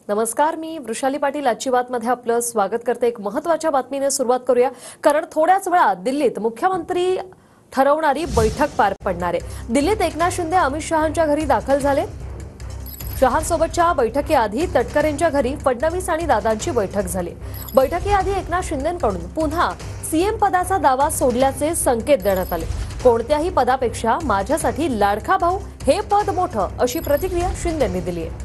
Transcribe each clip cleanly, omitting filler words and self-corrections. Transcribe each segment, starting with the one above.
नमस्कार, मी वृषाली पाटील आजची बातमध्ये आपलं स्वागत करते। एक महत्त्वाच्या बातमीने सुरुवात करूया, कारण थोड्याच वेळात दिल्लीत मुख्यमंत्री ठरवणारी बैठक पार पडणार आहे। दिल्लीत एकनाथ शिंदे अमित शहांच्या घरी दाखल झाले। शहांसोबतच्या बैठकीआधी तटकरेंच्या घरी फडणवीस आणि दादांची बैठक झाली। बैठकीआधी एकनाथ शिंदेंकडून पुन्हा सीएम पदाचा दावा सोडल्याचे संकेत देण्यात आले। कोणत्याही पदापेक्षा माझ्यासाठी लाडका भाऊ हे पद मोठं, अशी प्रतिक्रिया शिंदेंनी दिली आहे।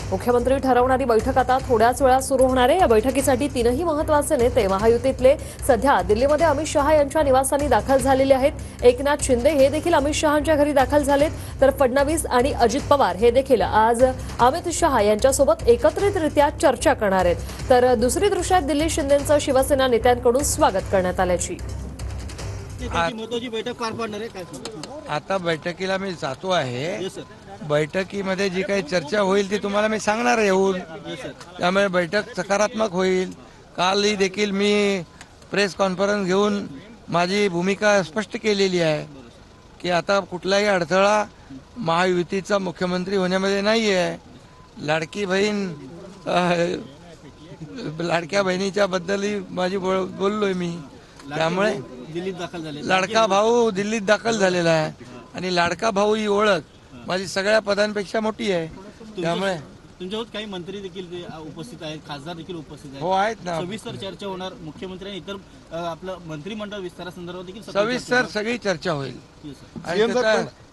मुख्यमंत्री ठरवणारी बैठक आता थोड्याच वेळात सुरू होणार आहे। या बैठकीसाठी तीनही महत्त्वाचे नेते महायुतीतले सध्या दिल्लीमध्ये अमित शहा यांच्या निवासस्थानी दाखल झालेले आहेत। एकनाथ शिंदे हे देखील अमित शहांच्या घरी दाखल झालेत, तर फडणवीस आणि अजित पवार हे देखील आज अमित शहा यांच्यासोबत एकत्रितरित्या चर्चा करणार आहेत। तर दुसरी दृश्यात दिल्ली शिंदेंचं शिवसेना नेत्यांकडून स्वागत करण्यात आल्याची महत्त्वाची बैठक पार पडणार आहे। आता बैठकीला मी जातो आहे। बैठकीमध्ये जी काही चर्चा होईल ती तुम्हाला मी सांगणार आहे येऊन, त्यामुळे बैठक सकारात्मक होईल। कालही देखील मी प्रेस कॉन्फरन्स घेऊन माझी भूमिका स्पष्ट केलेली आहे की आता कुठलाही अडथळा महायुतीचा मुख्यमंत्री होण्यामध्ये नाही आहे। लाडकी बहीण लाडक्या बहिणीच्या बद्दलही माझी बोललोय मी, त्यामुळे दिल्लीत दाखल झाले। लाडका भाऊ दिल्लीत दाखल झालेला आहे आणि लाडका भाऊ ही ओळख माझी सगळ्या पदांपेक्षा मोठी आहे। त्यामुळे तुमच्यासोबत काही मंत्री देखील उपस्थित आहेत, खासदार देखील उपस्थित आहेत। हो आहेत ना। सविस्तर चर्चा होणार मुख्यमंत्री आणि इतर आपलं मंत्रिमंडळ विस्तारासंदर्भात देखील सविस्तर सगळी चर्चा होईल।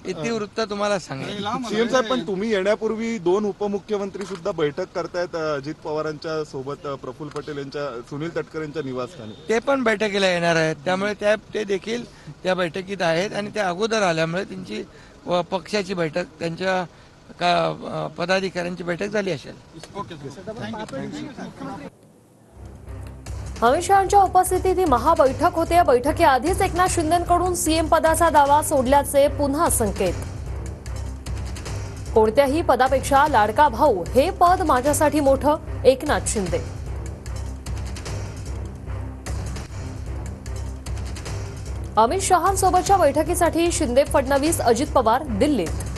इतिवृत्त तुम्हाला सांगेल। सीएम साहेब, पण तुम्ही येण्यापूर्वी दोन उपमुख्यमंत्री सुद्धा बैठक करतायत अजित पवारांच्या सोबत, प्रफुल्ल पटेल यांच्या, सुनील तटकरे यांच्या निवासस्थानी। ते पण बैठकीला येणार आहेत, त्यामुळे ते देखील त्या बैठकीत आहेत आणि त्या अगोदर आल्यामुळे त्यांची पक्षाची बैठक, त्यांच्या पदाधिकाऱ्यांची बैठक झाली असेल। अमित शहांच्या उपस्थितीत ही महाबैठक होते। या बैठकीआधीच एकनाथ शिंदेंकडून सीएम पदाचा दावा सोडल्याचे पुन्हा संकेत। कोणत्याही पदापेक्षा लाडका भाऊ हे पद माझ्यासाठी मोठं, एकनाथ शिंदे। अमित शहांसोबतच्या बैठकीसाठी शिंदे, फडणवीस, अजित पवार दिल्लीत।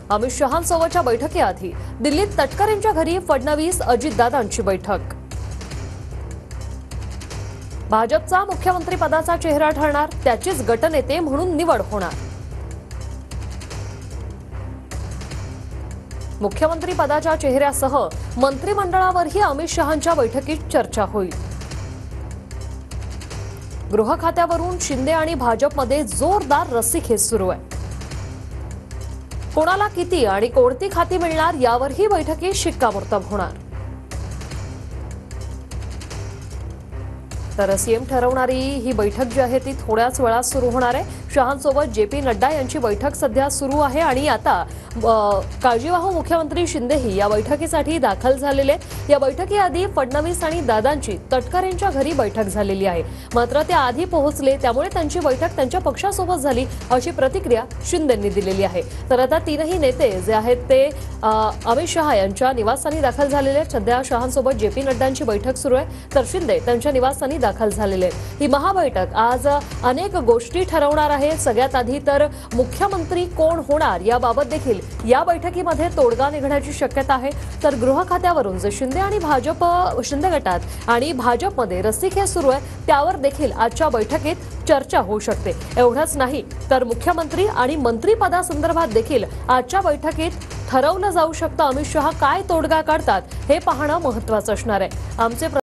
अमित शहांसोबतच्या बैठकीआधी दिल्लीत तटकरेंच्या घरी फडणवीस, अजितदादांची बैठक। भाजपचा मुख्यमंत्री पदाचा चेहरा ठरणार, त्याचीच गटनेते म्हणून निवड होणार। मुख्यमंत्री पदाच्या चेहऱ्यासह मंत्रिमंडळावरही अमित शहांच्या बैठकीत चर्चा होईल। गृह खात्यावरून शिंदे आणि भाजपमध्ये जोरदार रस्सीखेच सुरू आहे। कोणाला किती आणि कोणती खाती मिळणार यावरही बैठकीत शिक्कामोर्तब होणार। तर सीएम ठरवणारी ही बैठक जी आहे ती थोड्याच वेळात सुरू होणार आहे। शहांसोबत जेपी नड्डा यांची बैठक सध्या सुरू आहे आणि आता काळजीवाहू मुख्यमंत्री शिंदेही या बैठकीसाठी दाखल झालेले। या बैठकीआधी फडणवीस आणि दादांची तटकरेंच्या घरी बैठक झालेली आहे, मात्र ते आधी पोहोचले, त्यामुळे त्यांची बैठक त्यांच्या पक्षासोबत झाली, अशी प्रतिक्रिया शिंदेंनी दिलेली आहे। तर आता तीनही नेते जे आहेत ते अमित शहा यांच्या निवासस्थानी दाखल झालेले आहेत। सध्या शहांसोबत जेपी नड्डांची बैठक सुरू आहे, तर शिंदे त्यांच्या निवासस्थानी दाखल झालेले आहेत। ही महाबैठक आज अनेक गोष्टी ठरवणार आहे। सगळ्यात आधी तर मुख्यमंत्री कोण होणार याबाबत देखील या बैठकीमध्ये तोडगा निघण्याची शक्यता आहे। तर गृह खात्यावरून जे शिंदे आणि भाजप, शिंदे गटात आणि भाजपमध्ये रस्सीखेच सुरू आहे, त्यावर देखील आजच्या बैठकीत चर्चा होऊ शकते। एवढंच नाही तर मुख्यमंत्री आणि मंत्रिपदासंदर्भात देखील आजच्या बैठकीत ठरवलं जाऊ शकतं। अमित शहा काय तोडगा काढतात हे पाहणं महत्त्वाचं असणार आहे। आमचे